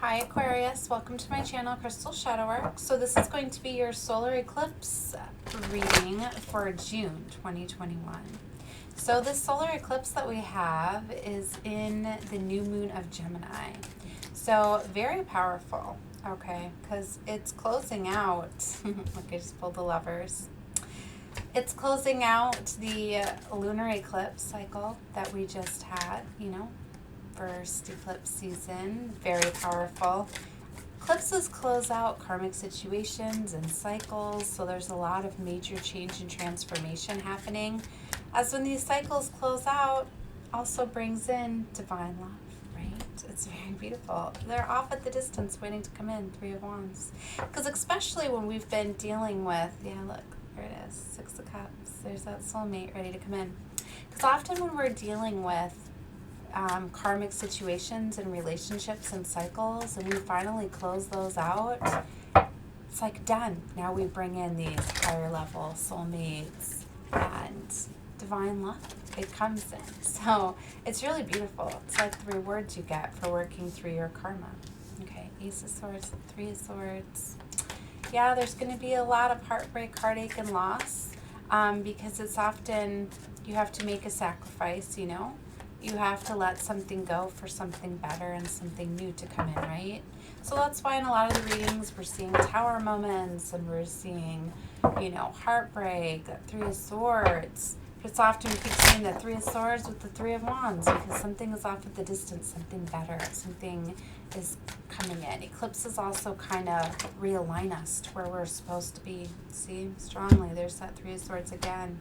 Hi Aquarius, welcome to my channel Crystal Shadowwork. So this is going to be your solar eclipse reading for June 2021. So this solar eclipse that we have is in the new moon of Gemini. So very powerful, okay, because it's closing out, look, I just pulled the levers. It's closing out the lunar eclipse cycle that we just had, first eclipse season, very powerful. Eclipses close out karmic situations and cycles, so there's a lot of major change and transformation happening. As when these cycles close out, also brings in divine love, right? It's very beautiful. They're off at the distance waiting to come in, Three of Wands. Because especially when we've been dealing with, look, there it is, Six of Cups. There's that soulmate ready to come in. Because often when we're dealing with karmic situations and relationships and cycles, and we finally close those out, it's like done. Now we bring in these higher level soulmates and divine love. It comes in. So it's really beautiful. It's like the rewards you get for working through your karma. Okay, Ace of Swords, Three of Swords. Yeah, there's going to be a lot of heartbreak, heartache, and loss because it's often you have to make a sacrifice, You have to let something go for something better and something new to come in, right? So that's why in a lot of the readings we're seeing tower moments and we're seeing, heartbreak, Three of Swords. But it's often we keep seeing the Three of Swords with the Three of Wands because something is off at the distance, something better, something is coming in. Eclipses also kind of realign us to where we're supposed to be. See, strongly, there's that Three of Swords again.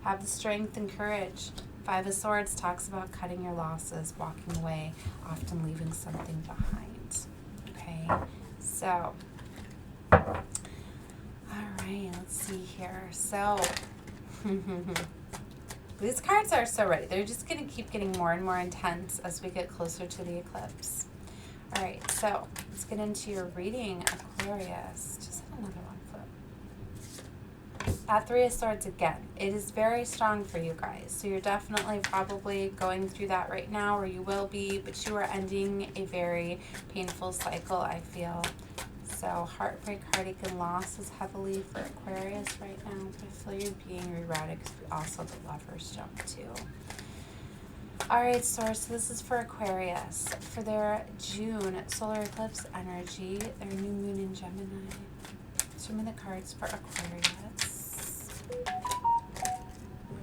Have the strength and courage. Five of Swords talks about cutting your losses, walking away, often leaving something behind. Okay, so, all right, let's see here. So, these cards are so ready. They're just going to keep getting more and more intense as we get closer to the eclipse. All right, so let's get into your reading, Aquarius. Just another one. That Three of Swords again. It is very strong for you guys. So you're definitely probably going through that right now, or you will be, but you are ending a very painful cycle, I feel. So heartbreak, heartache, and loss is heavily for Aquarius right now. I feel you're being rerouted because also the Lovers jump too. Alright, Source, so this is for Aquarius. For their June solar eclipse energy, their new moon in Gemini. Show me the cards for Aquarius.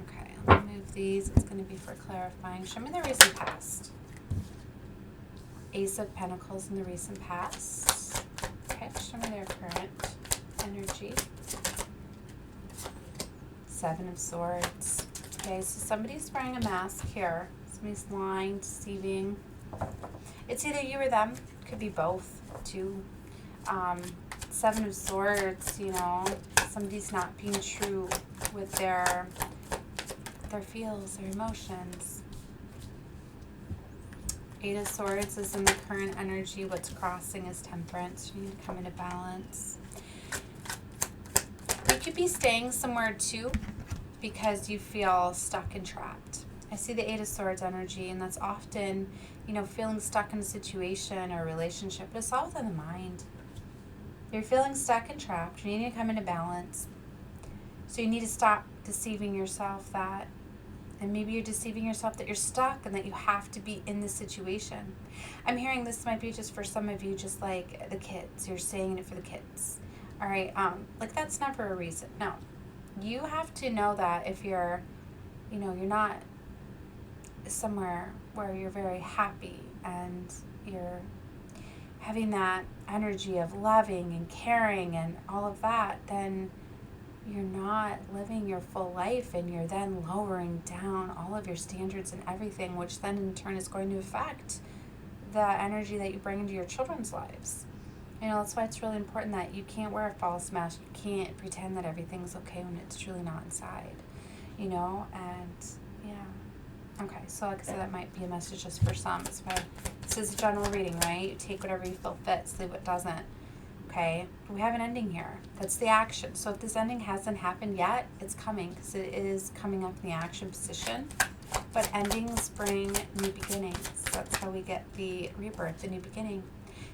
Okay, let me move these. It's going to be for clarifying. Show me the recent past. Ace of Pentacles in the recent past. Okay, show me their current energy. Seven of Swords. Okay, so somebody's wearing a mask here. Somebody's lying, deceiving. It's either you or them. Could be both, too. Seven of Swords, somebody's not being true with their feels, their emotions. Eight of Swords is in the current energy. What's crossing is Temperance. You need to come into balance. You could be staying somewhere too because you feel stuck and trapped. I see the Eight of Swords energy, and that's often, feeling stuck in a situation or a relationship, but it's all within the mind. You're feeling stuck and trapped. You need to come into balance. So you need to stop deceiving yourself and maybe you're deceiving yourself that you're stuck and that you have to be in this situation. I'm hearing this might be just for some of you, just like the kids. You're saying it for the kids. All right, that's never a reason. No, you have to know that if you're, you're not somewhere where you're very happy and you're having that energy of loving and caring and all of that, then you're not living your full life and you're then lowering down all of your standards and everything, which then in turn is going to affect the energy that you bring into your children's lives. That's why it's really important that you can't wear a false mask. You can't pretend that everything's okay when it's truly not inside, and yeah. Okay, so like I said, that might be a message just for some. That's why this is a general reading, right? You take whatever you feel fits, leave what doesn't. Okay, but we have an ending here. That's the action. So if this ending hasn't happened yet, it's coming because it is coming up in the action position. But endings bring new beginnings. That's how we get the rebirth, the new beginning.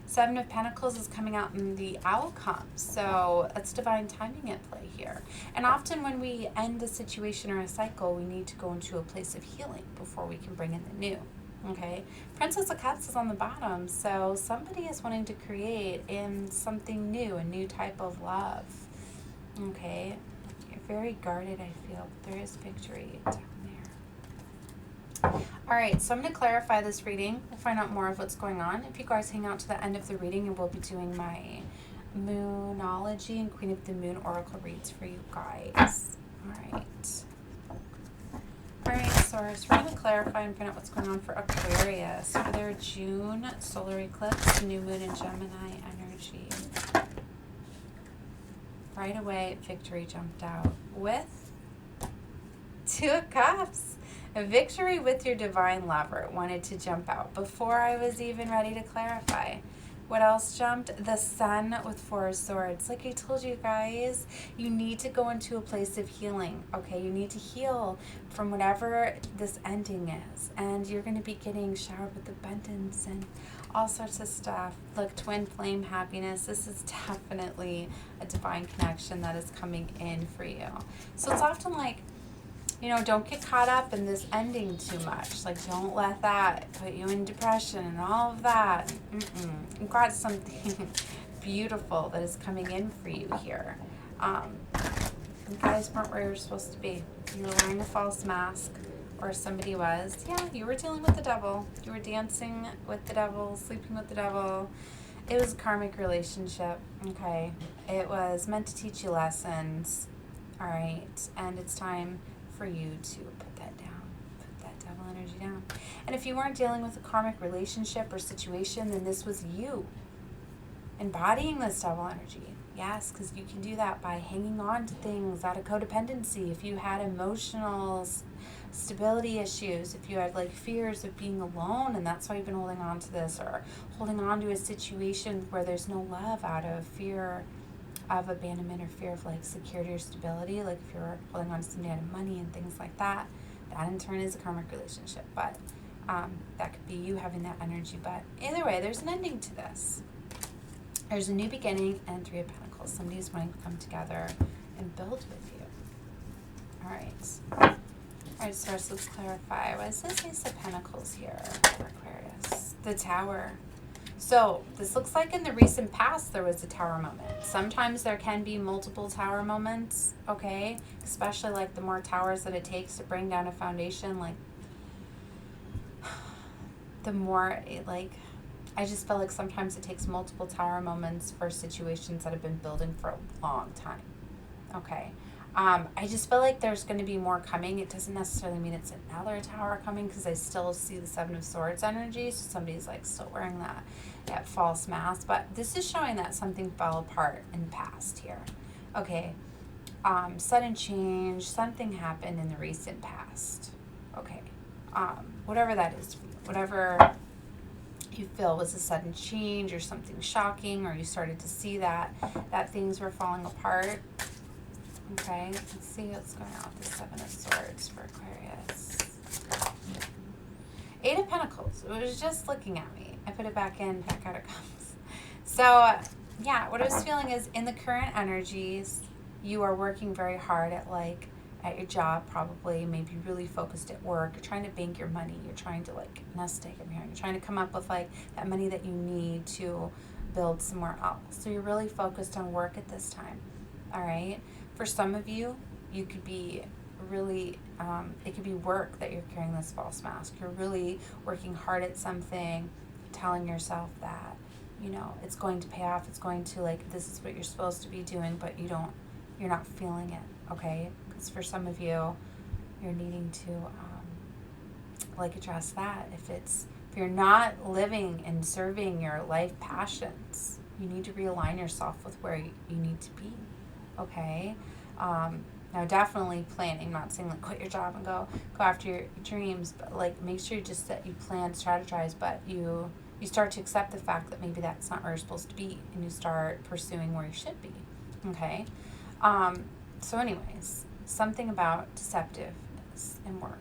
Seven of Pentacles is coming out in the outcome. So that's divine timing at play here. And often when we end a situation or a cycle, we need to go into a place of healing before we can bring in the new. Okay, Princess of Cups is on the bottom, so somebody is wanting to create in something new, a new type of love. Okay, you're very guarded, I feel, but there is victory down there. All right, so I'm going to clarify this reading. We'll find out more of what's going on. If you guys hang out to the end of the reading, and we'll be doing my Moonology and Queen of the Moon Oracle reads for you guys. All right. All right, Source, we're going to clarify and find out what's going on for Aquarius for their June solar eclipse, new moon in Gemini energy. Right away, victory jumped out with Two of Cups. A victory with your divine lover wanted to jump out before I was even ready to clarify. What else jumped? The Sun with Four of Swords. Like I told you guys, you need to go into a place of healing, okay? You need to heal from whatever this ending is. And you're going to be getting showered with abundance and all sorts of stuff. Look, twin flame happiness. This is definitely a divine connection that is coming in for you. So it's often like, you know, don't get caught up in this ending too much. Like, don't let that put you in depression and all of that. You've got something beautiful that is coming in for you here. You guys weren't where you're supposed to be. You were wearing a false mask, or somebody was. Yeah, you were dealing with the devil. You were dancing with the devil, sleeping with the devil. It was a karmic relationship, okay? It was meant to teach you lessons, all right? And it's time for you to put that down, put that devil energy down. And if you weren't dealing with a karmic relationship or situation, then this was you embodying this devil energy. Yes, because you can do that by hanging on to things out of codependency. If you had emotional stability issues, if you had like fears of being alone and that's why you've been holding on to this, or holding on to a situation where there's no love out of fear of abandonment or fear of like security or stability, like if you're holding on to somebody out of money and things like that, that in turn is a karmic relationship. But that could be you having that energy. But either way, there's an ending to this. There's a new beginning and Three of Pentacles. Somebody's wanting to come together and build with you. All right, Source, let's clarify. What is this Ace of Pentacles here for Aquarius? The Tower. So this looks like in the recent past there was a tower moment. Sometimes there can be multiple tower moments, okay? Especially like the more towers that it takes to bring down a foundation, like the more it like, I just feel like sometimes it takes multiple tower moments for situations that have been building for a long time, okay? I just feel like there's going to be more coming. It doesn't necessarily mean it's another tower coming because I still see the Seven of Swords energy. So somebody's like still wearing that false mask. But this is showing that something fell apart in the past here. Okay. Sudden change. Something happened in the recent past. Okay. Whatever that is for you. Whatever you feel was a sudden change or something shocking, or you started to see that things were falling apart. Okay, let's see what's going on with the Seven of Swords for Aquarius. Eight of Pentacles. It was just looking at me. I put it back in, back out it comes. So, yeah, what I was feeling is in the current energies, you are working very hard at your job, probably, maybe really focused at work. You're trying to bank your money. You're trying to nest egg in here. You're trying to come up with that money that you need to build somewhere else. So you're really focused on work at this time. All right. For some of you, you could be really, it could be work that you're carrying this false mask. You're really working hard at something, telling yourself that, you know, it's going to pay off. It's going to this is what you're supposed to be doing, but you're not feeling it, okay? Because for some of you, you're needing to, address that. If you're not living and serving your life passions, you need to realign yourself with where you need to be. Okay, now definitely planning, not saying quit your job and go after your dreams, but make sure that you plan, strategize, but you start to accept the fact that maybe that's not where you're supposed to be, and you start pursuing where you should be. Okay, so anyways, something about deceptiveness in work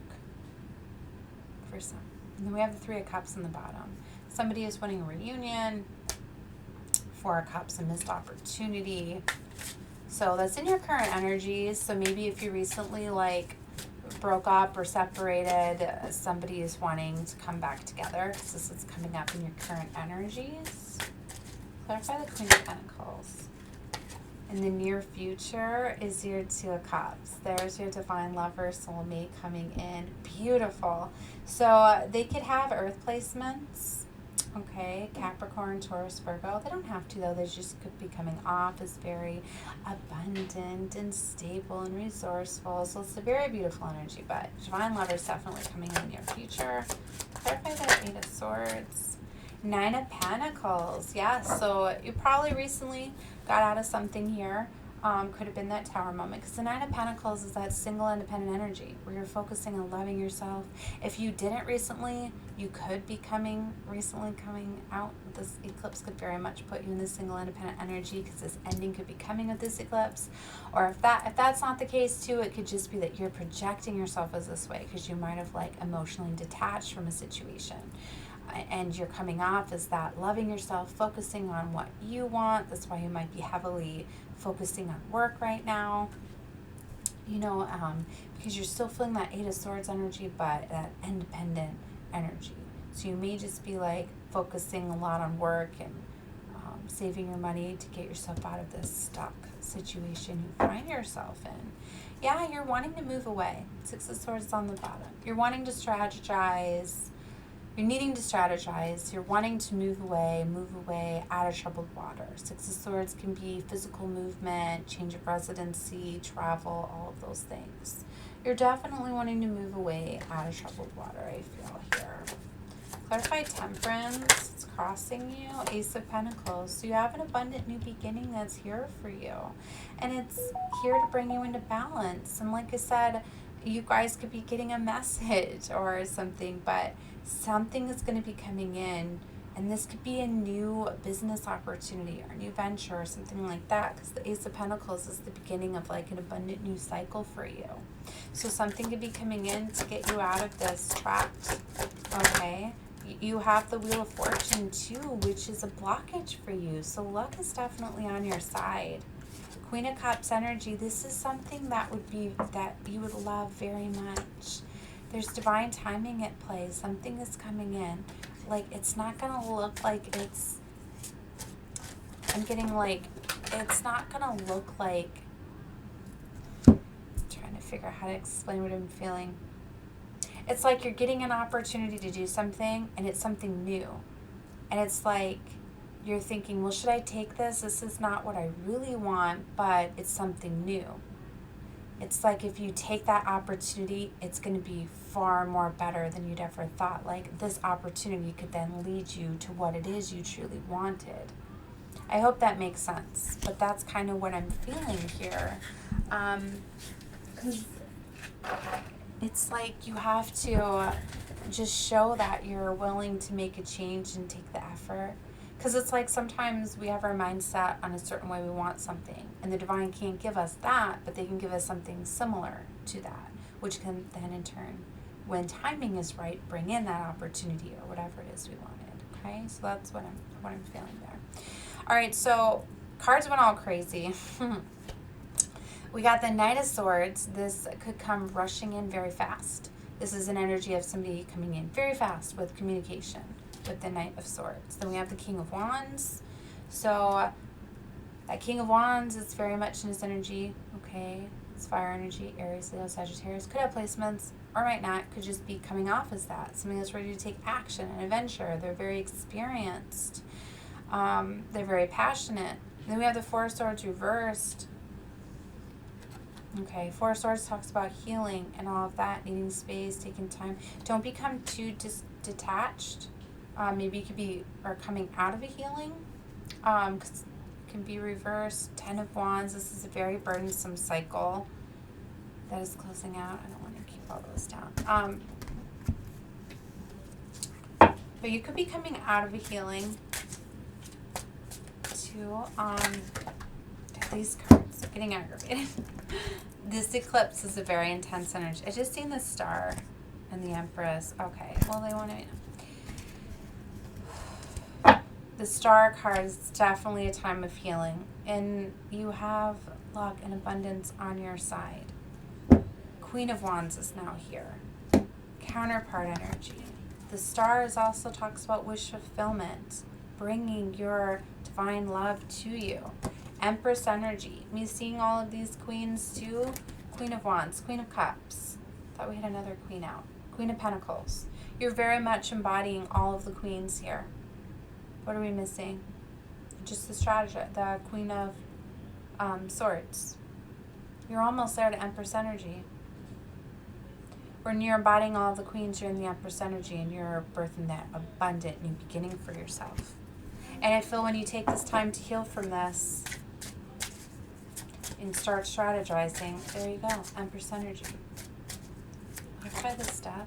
for some. And then we have the Three of Cups in the bottom. Somebody is wanting a reunion. Four of Cups, a missed opportunity. So that's in your current energies. So maybe if you recently like broke up or separated, somebody is wanting to come back together because this is coming up in your current energies. Clarify the Queen of Pentacles. In the near future is your Two of Cups. There's your divine lover, soulmate coming in. Beautiful. So they could have earth placements. Okay, Capricorn, Taurus, Virgo. They don't have to though. They just could be coming off as very abundant and stable and resourceful. So it's a very beautiful energy, but divine lover is definitely coming in the near future. Clarify that Eight of Swords. Nine of Pentacles. Yeah, so you probably recently got out of something here. Could have been that Tower moment, because the Nine of Pentacles is that single independent energy where you're focusing on loving yourself. If you didn't recently, you could be recently coming out. This eclipse could very much put you in this single independent energy, because this ending could be coming with this eclipse. Or if that's not the case too, it could just be that you're projecting yourself as this way because you might have like emotionally detached from a situation. And you're coming off as that loving yourself, focusing on what you want. That's why you might be heavily focusing on work right now, you know, because you're still feeling that Eight of Swords energy, but that independent energy. So you may just be like focusing a lot on work and saving your money to get yourself out of this stuck situation you find yourself in. Yeah, you're wanting to move away. Six of Swords is on the bottom. You're wanting to strategize. You're needing to strategize. You're wanting to move away out of troubled water. Six of Swords can be physical movement, change of residency, travel, all of those things. You're definitely wanting to move away out of troubled water, I feel here. Clarify Temperance. It's crossing you. Ace of Pentacles. So you have an abundant new beginning that's here for you. And it's here to bring you into balance. And like I said, you guys could be getting a message or something, but something is going to be coming in, and this could be a new business opportunity or a new venture or something like that, because the Ace of Pentacles is the beginning of like an abundant new cycle for you. So something could be coming in to get you out of this trap. Okay, you have the Wheel of Fortune too, which is a blockage for you, so luck is definitely on your side. Queen of Cups energy, this is something that you would love very much. There's divine timing at play. Something is coming in. Like, it's not going to look like it's... I'm getting, like... It's not going to look like... I'm trying to figure out how to explain what I'm feeling. It's like you're getting an opportunity to do something, and it's something new. And it's like... You're thinking, well, should I take this? This is not what I really want, but it's something new. It's like if you take that opportunity, it's going to be far more better than you'd ever thought. Like, this opportunity could then lead you to what it is you truly wanted. I hope that makes sense, but that's kind of what I'm feeling here. 'Cause it's like you have to just show that you're willing to make a change and take the effort. Because it's like sometimes we have our mindset on a certain way we want something, and the divine can't give us that, but they can give us something similar to that, which can then in turn, when timing is right, bring in that opportunity or whatever it is we wanted. Okay, so that's what I'm feeling there. All right, so cards went all crazy. We got the Knight of Swords. This could come rushing in very fast. This is an energy of somebody coming in very fast with communication, with the Knight of Swords. Then we have the King of Wands. So that King of Wands is very much in his energy. Okay, it's fire energy. Aries, Leo, Sagittarius could have placements or might not. Could just be coming off as that. Somebody that's ready to take action and adventure. They're very experienced. They're very passionate. And then we have the Four of Swords reversed. Okay, Four of Swords talks about healing and all of that, needing space, taking time. Don't become too detached. Maybe you could be coming out of a healing. 'Cause it can be reversed. 10 of Wands. This is a very burdensome cycle that is closing out. I don't want to keep all those down. But you could be coming out of a healing too. These cards are getting aggravated. This eclipse is a very intense energy. I just seen the star and the Empress. Okay, well, they want to... The Star card is definitely a time of healing, and you have luck and abundance on your side. Queen of Wands is now here. Counterpart energy. The Stars also talks about wish fulfillment, bringing your divine love to you. Empress energy. Me seeing all of these queens too. Queen of Wands, Queen of Cups. Thought we had another queen out. Queen of Pentacles. You're very much embodying all of the queens here. What are we missing? Just the strategy, the Queen of Swords. You're almost there to Empress energy. When you're embodying all of the queens, you're in the Empress energy, and you're birthing that abundant new beginning for yourself. And I feel when you take this time to heal from this and start strategizing, there you go, Empress energy. Let's try this stuff.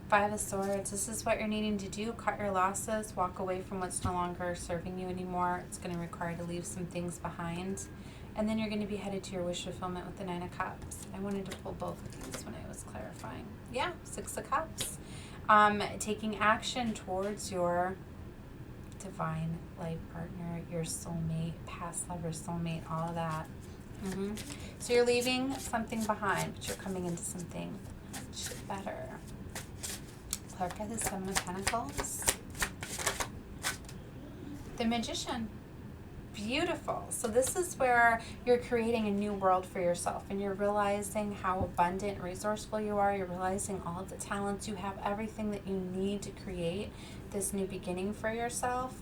5 of Swords. This is what you're needing to do. Cut your losses. Walk away from what's no longer serving you anymore. It's going to require to leave some things behind. And then you're going to be headed to your wish fulfillment with the 9 of Cups. I wanted to pull both of these when I was clarifying. Yeah, 6 of Cups. Taking action towards your divine life partner, your soulmate, past lover, soulmate, all of that. So you're leaving something behind, but you're coming into something much better. Clark at the 7 of Pentacles. The Magician. Beautiful. So this is where you're creating a new world for yourself, and you're realizing how abundant and resourceful you are. You're realizing all of the talents you have, everything that you need to create this new beginning for yourself.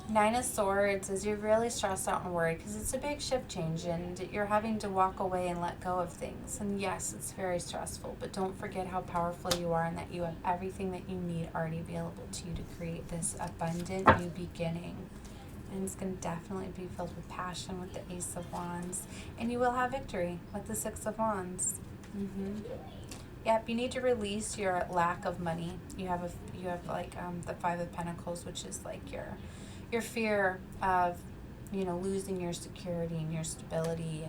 9 of Swords is you're really stressed out and worried because it's a big shift change, and you're having to walk away and let go of things. And yes, it's very stressful, but don't forget how powerful you are and that you have everything that you need already available to you to create this abundant new beginning. And it's going to definitely be filled with passion with the Ace of Wands. And you will have victory with the 6 of Wands. Yep, you need to release your lack of money. You have like the 5 of Pentacles, which is like your fear of, losing your security and your stability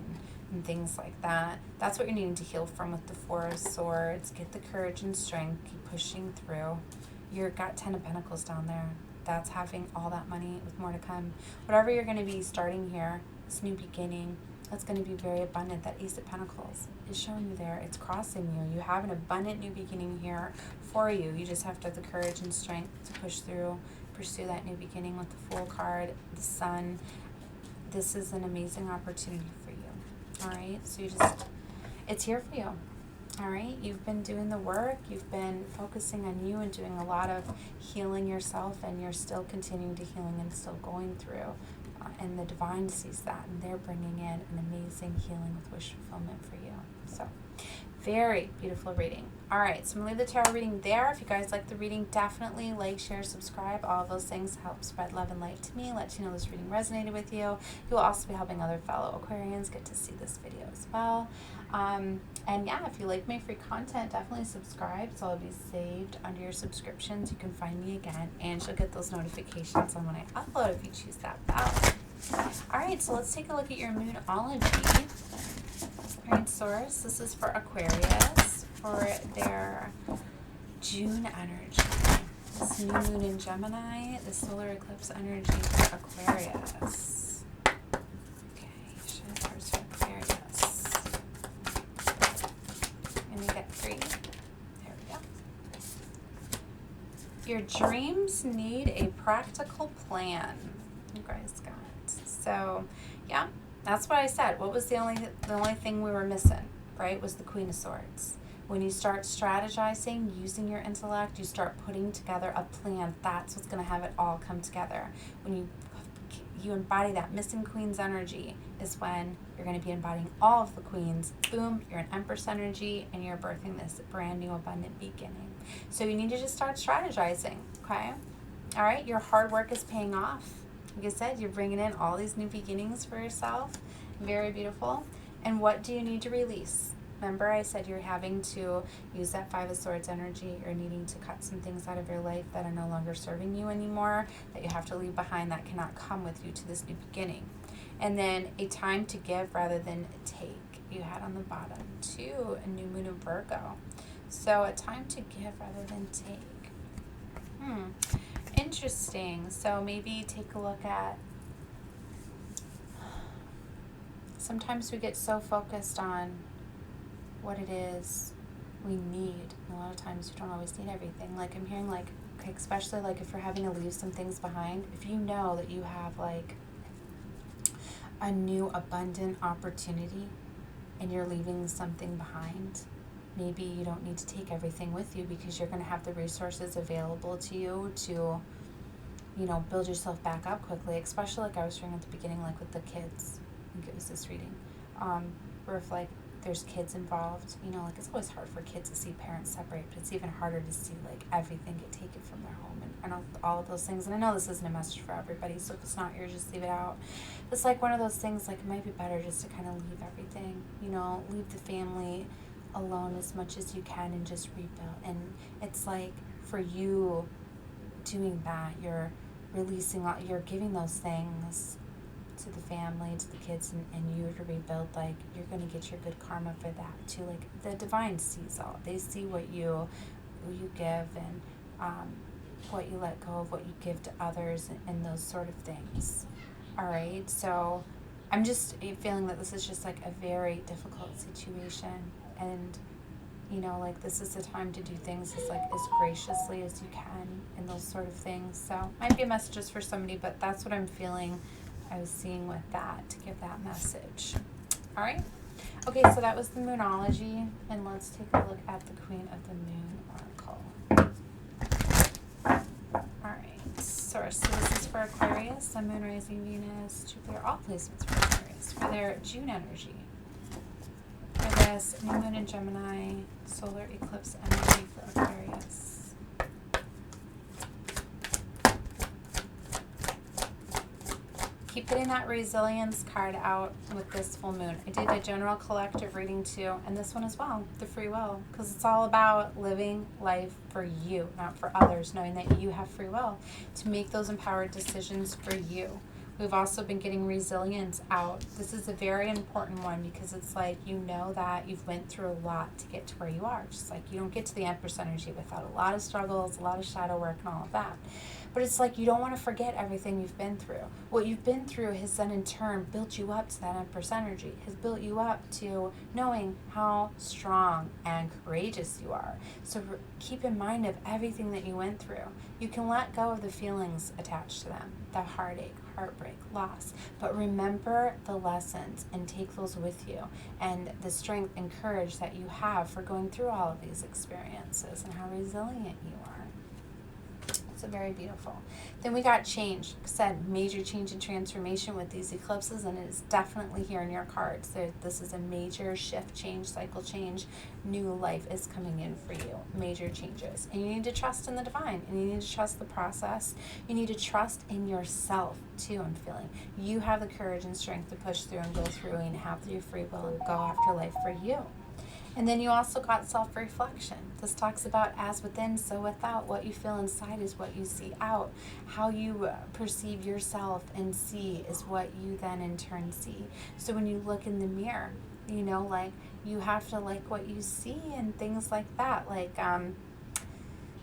and things like that. That's what you're needing to heal from with the 4 of Swords. Get the courage and strength. Keep pushing through. You've got 10 of Pentacles down there. That's having all that money with more to come. Whatever you're going to be starting here, this new beginning, that's going to be very abundant. That Ace of Pentacles is showing you there. It's crossing you. You have an abundant new beginning here for you. You just have to have the courage and strength to push through, pursue that new beginning with the Fool card, the Sun. This is an amazing opportunity for you. All right? So it's here for you. All right, you've been doing the work, you've been focusing on you and doing a lot of healing yourself, and you're still continuing to healing and still going through. And the Divine sees that, and they're bringing in an amazing healing with wish fulfillment for you. So, very beautiful reading. All right, so I'm going to leave the tarot reading there. If you guys like the reading, definitely like, share, subscribe. All of those things help spread love and light to me, let you know this reading resonated with you. You'll also be helping other fellow Aquarians get to see this video as well. And yeah, if you like my free content, definitely subscribe so I'll be saved under your subscriptions. You can find me again, and you'll get those notifications on when I upload if you choose that bell. All right, so let's take a look at your Moonology. All right, Source, this is for Aquarius for their June energy. This new moon in Gemini, the solar eclipse energy for Aquarius. Okay, show the cards for Aquarius. And we get 3. There we go. Your dreams need a practical plan. You guys got it. So, yeah, that's what I said. What was the only thing we were missing, right? Was the Queen of Swords. When you start strategizing, using your intellect, you start putting together a plan. That's what's going to have it all come together. When you embody that missing Queen's energy is when you're going to be embodying all of the Queens. Boom, you're an Empress energy, and you're birthing this brand new abundant beginning. So you need to just start strategizing, okay? All right, your hard work is paying off. Like I said, you're bringing in all these new beginnings for yourself. Very beautiful. And what do you need to release? Remember, I said you're having to use that 5 of Swords energy. You're needing to cut some things out of your life that are no longer serving you anymore, that you have to leave behind, that cannot come with you to this new beginning. And then a time to give rather than take. You had on the bottom, too, a new moon of Virgo. So a time to give rather than take. Interesting. So maybe take a look at, sometimes we get so focused on what it is we need. And a lot of times we don't always need everything. Like I'm hearing like, okay, especially like if you're having to leave some things behind, if you know that you have like a new abundant opportunity and you're leaving something behind, maybe you don't need to take everything with you because you're going to have the resources available to you to, you know, build yourself back up quickly, especially like I was saying at the beginning, like with the kids. I think it was this reading, where if like there's kids involved, you know, like it's always hard for kids to see parents separate, but it's even harder to see like everything get taken from their home and all of those things. And I know this isn't a message for everybody, so if it's not yours, just leave it out. It's like one of those things, like it might be better just to kind of leave everything, you know, leave the family alone as much as you can and just rebuild. And it's like for you doing that, you're releasing all, you're giving those things to the family, to the kids, and you to rebuild. Like you're going to get your good karma for that too. Like the divine sees all. They see what you give and what you let go of, what you give to others, and those sort of things. All right, so I'm just feeling that this is just like a very difficult situation, and you know, like this is the time to do things as graciously as you can and those sort of things. So might be a message just for somebody, but that's what I'm feeling. I was seeing with that to give that message. All right. Okay, so that was the Moonology, and let's take a look at the Queen of the Moon Oracle. All right, Source. So this is for Aquarius, Sun, Moon, Rising, Venus, Jupiter, all placements for Aquarius for their June energy. For this new moon in Gemini, solar eclipse energy for Aquarius. Keep putting that resilience card out with this full moon. I did a general collective reading too, and this one as well, the free will, because it's all about living life for you, not for others, knowing that you have free will to make those empowered decisions for you. We've also been getting resilience out. This is a very important one because it's like, you know that you've went through a lot to get to where you are. Just like you don't get to the Empress energy without a lot of struggles, a lot of shadow work and all of that. But it's like you don't want to forget everything you've been through. What you've been through has then in turn built you up to that Empress energy, has built you up to knowing how strong and courageous you are. So keep in mind of everything that you went through. You can let go of the feelings attached to them, the heartache, heartbreak, loss, but remember the lessons and take those with you, and the strength and courage that you have for going through all of these experiences and how resilient you are. So very beautiful. Then we got change. Like I said, major change and transformation with these eclipses, and it is definitely here in your cards. This is a major shift, change, cycle change. New life is coming in for you. Major changes. And you need to trust in the divine, and you need to trust the process. You need to trust in yourself too, I'm feeling. You have the courage and strength to push through and go through and have your free will and go after life for you. And then you also got self-reflection. This talks about as within, so without. What you feel inside is what you see out. How you perceive yourself and see is what you then in turn see. So when you look in the mirror, you know, like you have to like what you see and things like that. Like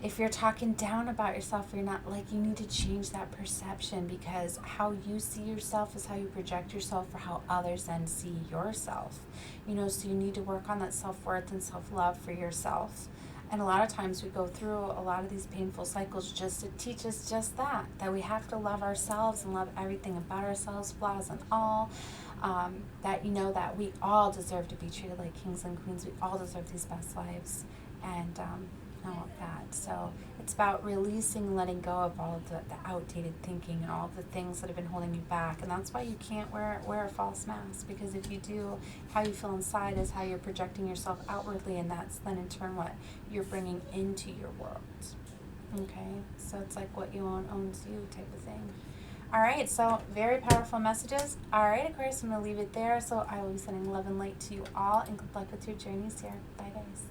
if you're talking down about yourself, you're not, like, you need to change that perception, because how you see yourself is how you project yourself for how others then see yourself. You know, so you need to work on that self-worth and self-love for yourself. And a lot of times we go through a lot of these painful cycles just to teach us just that we have to love ourselves and love everything about ourselves, flaws and all. That, you know, that we all deserve to be treated like kings and queens. We all deserve these best lives. And all of that. So it's about releasing, letting go of all of the outdated thinking and all of the things that have been holding you back. And that's why you can't wear a false mask, because if you do, how you feel inside is how you're projecting yourself outwardly, and that's then in turn what you're bringing into your world. Okay, so it's like what you own owns you type of thing. All right, so very powerful messages. All right, Aquarius, I'm going to leave it there. So I will be sending love and light to you all, and good luck with your journeys here. Bye, guys.